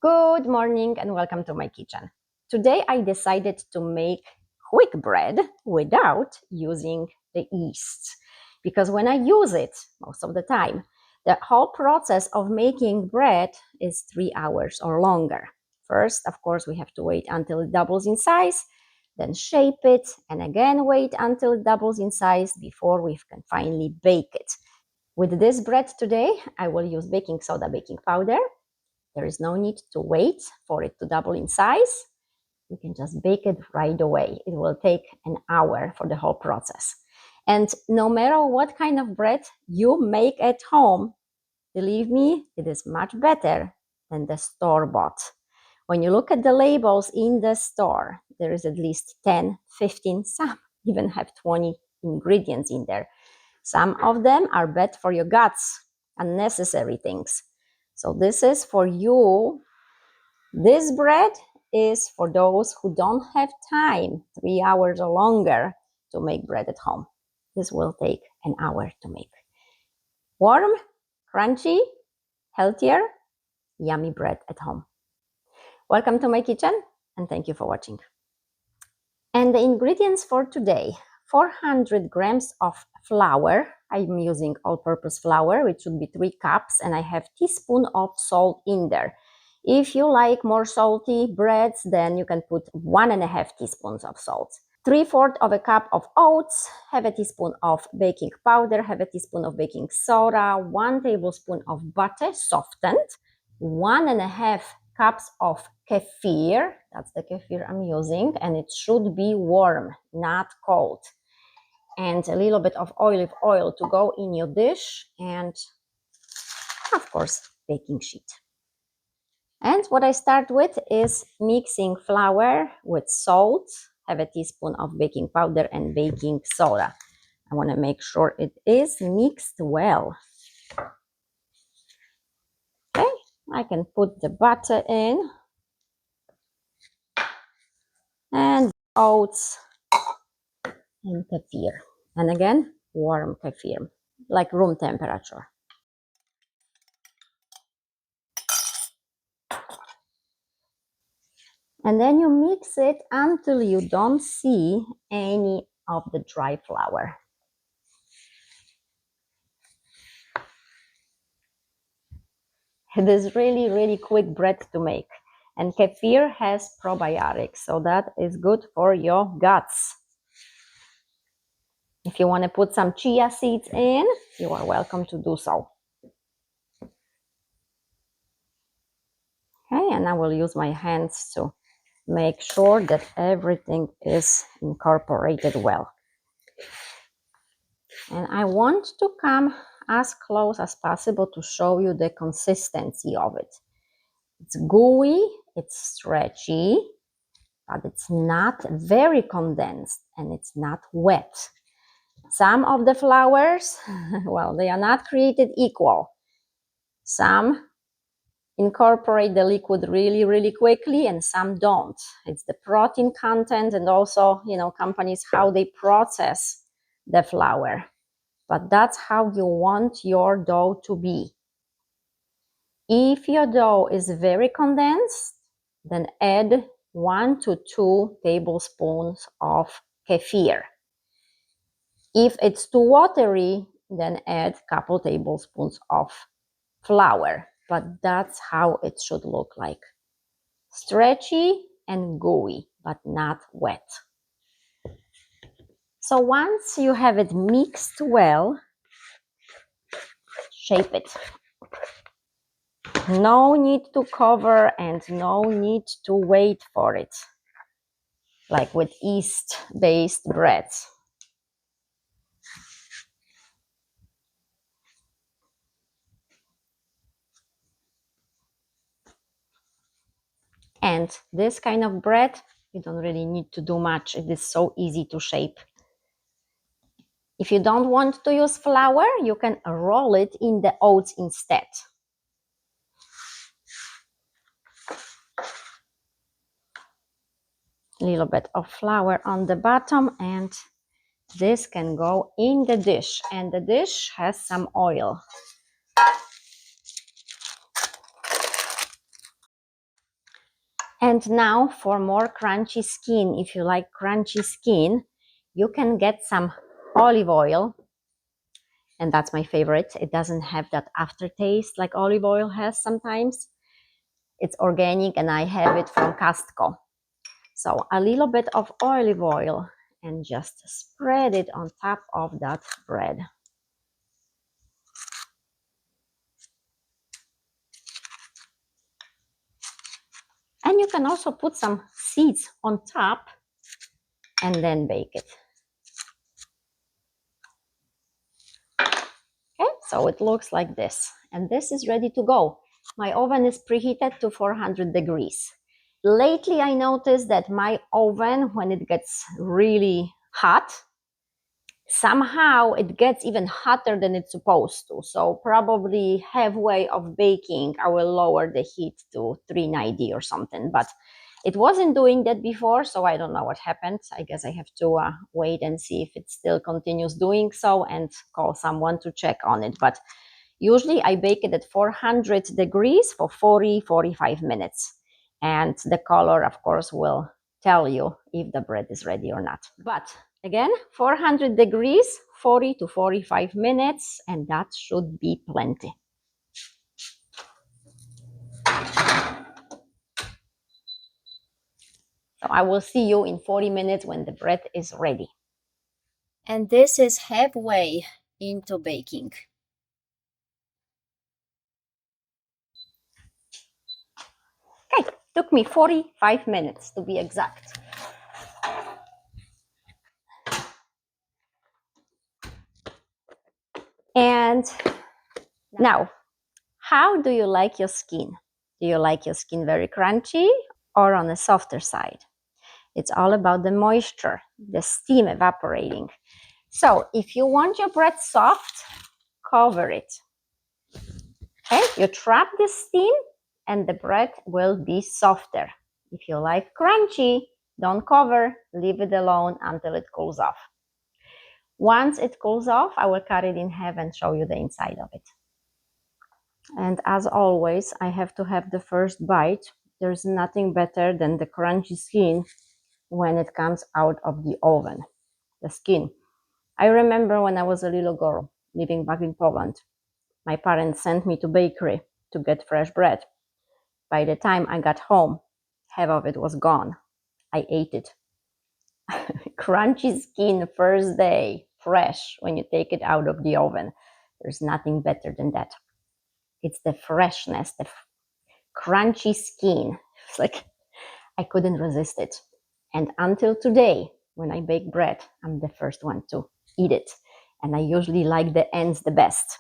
Good morning and welcome to my kitchen. Today I decided to make quick bread without using the yeast because when I use it most of the time, the whole process of making bread is 3 hours or longer. First, of course, we have to wait until it doubles in size, then shape it, and again wait until it doubles in size before we can finally bake it. With this bread today, I will use baking soda, baking powder. There is no need to wait for it to double in size. You can just bake it right away. It will take an hour for the whole process. And no matter what kind of bread you make at home, believe me, it is much better than the store-bought. When you look at the labels in the store, there is at least 10, 15, some even have 20 ingredients in there. Some of them are bad for your guts, unnecessary things. So this is for you. This bread is for those who don't have time, 3 hours or longer, to make bread at home. This will take an hour to make. Warm, crunchy, healthier, yummy bread at home. Welcome to my kitchen and thank you for watching. And the ingredients for today: 400 grams of flour. I'm using all-purpose flour, which should be 3 cups, and I have teaspoon of salt in there. If you like more salty breads, then you can put 1.5 teaspoons of salt. 3/4 of a cup of oats, have a teaspoon of baking powder, have a teaspoon of baking soda, 1 tablespoon of butter softened, 1.5 cups of kefir. That's the kefir I'm using, and it should be warm, not cold. And a little bit of olive oil to go in your dish, and of course, baking sheet. And what I start with is mixing flour with salt, have a teaspoon of baking powder and baking soda. I want to make sure it is mixed well. Okay, I can put the butter in and oats and kefir. And again, warm kefir, like room temperature. And then you mix it until you don't see any of the dry flour. It is really, really quick bread to make. And kefir has probiotics, so that is good for your guts. If you want to put some chia seeds in, you are welcome to do so. Okay, and I will use my hands to make sure that everything is incorporated well. And I want to come as close as possible to show you the consistency of it. It's gooey, it's stretchy, but it's not very condensed and it's not wet. Some of the flours, well, they are not created equal. Some incorporate the liquid really, really quickly and some don't. It's the protein content and also, companies, how they process the flour. But that's how you want your dough to be. If your dough is very condensed, then add 1 to 2 tablespoons of kefir. If it's too watery, then add a couple tablespoons of flour. But that's how it should look like. Stretchy and gooey, but not wet. So once you have it mixed well, shape it. No need to cover and no need to wait for it, like with yeast-based breads. And this kind of bread, you don't really need to do much. It is so easy to shape. If you don't want to use flour, you can roll it in the oats instead. A little bit of flour on the bottom, and this can go in the dish, and the dish has some oil. And now for more crunchy skin, if you like crunchy skin, you can get some olive oil. And that's my favorite. It doesn't have that aftertaste like olive oil has sometimes. It's organic and I have it from Costco. So a little bit of olive oil and just spread it on top of that bread. And you can also put some seeds on top and then bake it. Okay, so it looks like this. And this is ready to go. My oven is preheated to 400 degrees. Lately, I noticed that my oven, when it gets really hot, somehow it gets even hotter than it's supposed to. So probably halfway of baking, I will lower the heat to 390 or something. But it wasn't doing that before, so I don't know what happened. I guess I have to wait and see if it still continues doing so and call someone to check on it. But usually I bake it at 400 degrees for 45 minutes. And the color, of course, will tell you if the bread is ready or not. But again, 400 degrees, 40 to 45 minutes, and that should be plenty. So I will see you in 40 minutes when the bread is ready. And this is halfway into baking. Okay, took me 45 minutes to be exact. And now, how do you like your skin? Do you like your skin very crunchy or on the softer side? It's all about the moisture, the steam evaporating. So if you want your bread soft, cover it. Okay, you trap the steam and the bread will be softer. If you like crunchy, don't cover, leave it alone until it cools off. Once it cools off, I will cut it in half and show you the inside of it. And as always, I have to have the first bite. There's nothing better than the crunchy skin when it comes out of the oven, the skin. I remember when I was a little girl living back in Poland, my parents sent me to bakery to get fresh bread. By the time I got home, half of it was gone. I ate it. Crunchy skin first day, fresh when you take it out of the oven. There's nothing better than that. It's the freshness, the crunchy skin. It's like I couldn't resist it. And until today, when I bake bread, I'm the first one to eat it. And I usually like the ends the best.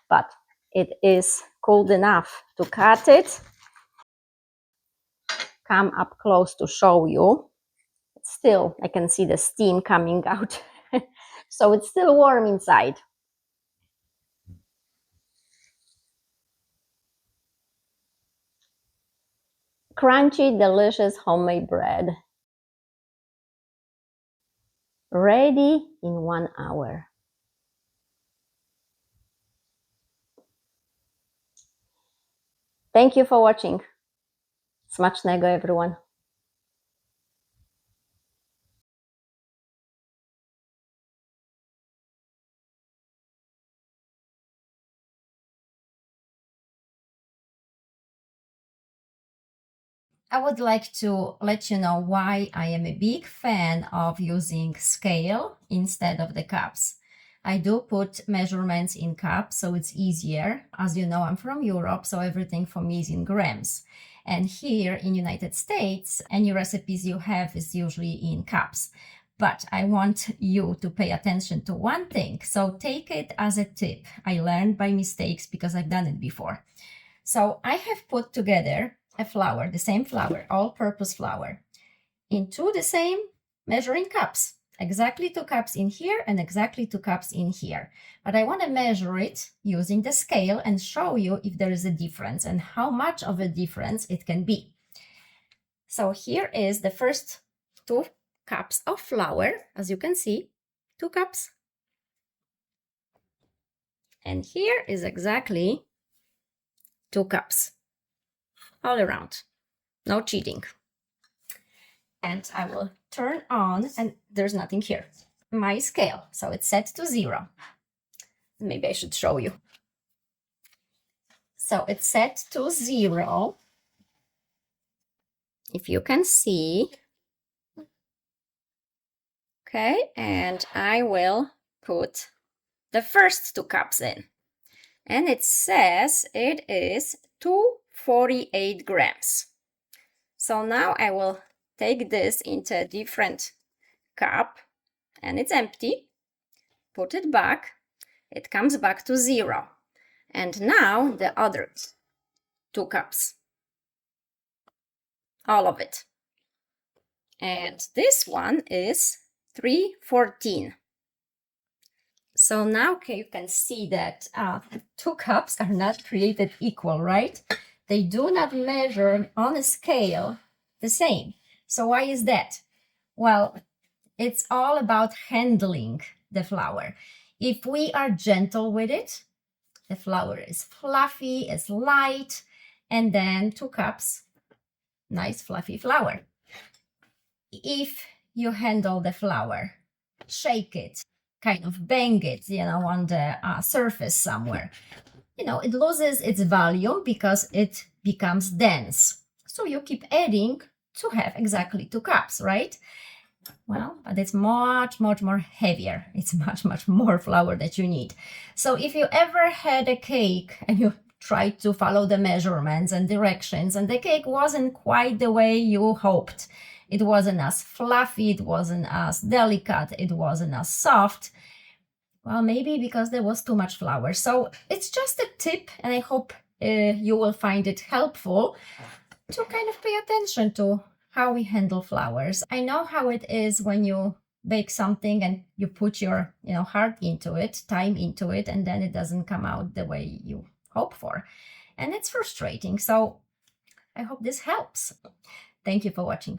But it is cold enough to cut it. Come up close to show you. Still, I can see the steam coming out. So it's still warm inside. Crunchy, delicious homemade bread. Ready in 1 hour. Thank you for watching. Smacznego, everyone. I would like to let you know why I am a big fan of using scale instead of the cups. I do put measurements in cups, so it's easier. As you know, I'm from Europe, so everything for me is in grams. And here in United States, any recipes you have is usually in cups. But I want you to pay attention to one thing. So take it as a tip. I learned by mistakes because I've done it before. So I have put together a flour, the same flour, all-purpose flour, into the same measuring cups. Exactly 2 cups in here and exactly 2 cups in here. But I want to measure it using the scale and show you if there is a difference and how much of a difference it can be. So here is the first 2 cups of flour, as you can see, 2 cups. And here is exactly 2 cups, all around. No cheating. And I will turn on, and there's nothing here. My scale, so it's set to 0. Maybe I should show you. So it's set to 0. If you can see. Okay, and I will put the first 2 cups in. And it says it is 248 grams. So now I will take this into a different cup, and it's empty. Put it back. It comes back to 0. And now the other 2 cups. All of it. And this one is 314. So now you can see that 2 cups are not created equal, right? They do not measure on a scale the same. So why is that? Well, it's all about handling the flour. If we are gentle with it, the flour is fluffy, it's light, and then 2 cups, nice fluffy flour. If you handle the flour, shake it, kind of bang it, on the surface somewhere, it loses its volume because it becomes dense. So you keep adding to have exactly 2 cups, right? Well, but it's much, much more heavier. It's much, much more flour that you need. So if you ever had a cake and you tried to follow the measurements and directions and the cake wasn't quite the way you hoped, it wasn't as fluffy, it wasn't as delicate, it wasn't as soft, well, maybe because there was too much flour. So it's just a tip, and I hope you will find it helpful to kind of pay attention to how we handle flours. I know how it is when you bake something and you put your heart into it, time into it, and then it doesn't come out the way you hope for. And it's frustrating. So I hope this helps. Thank you for watching.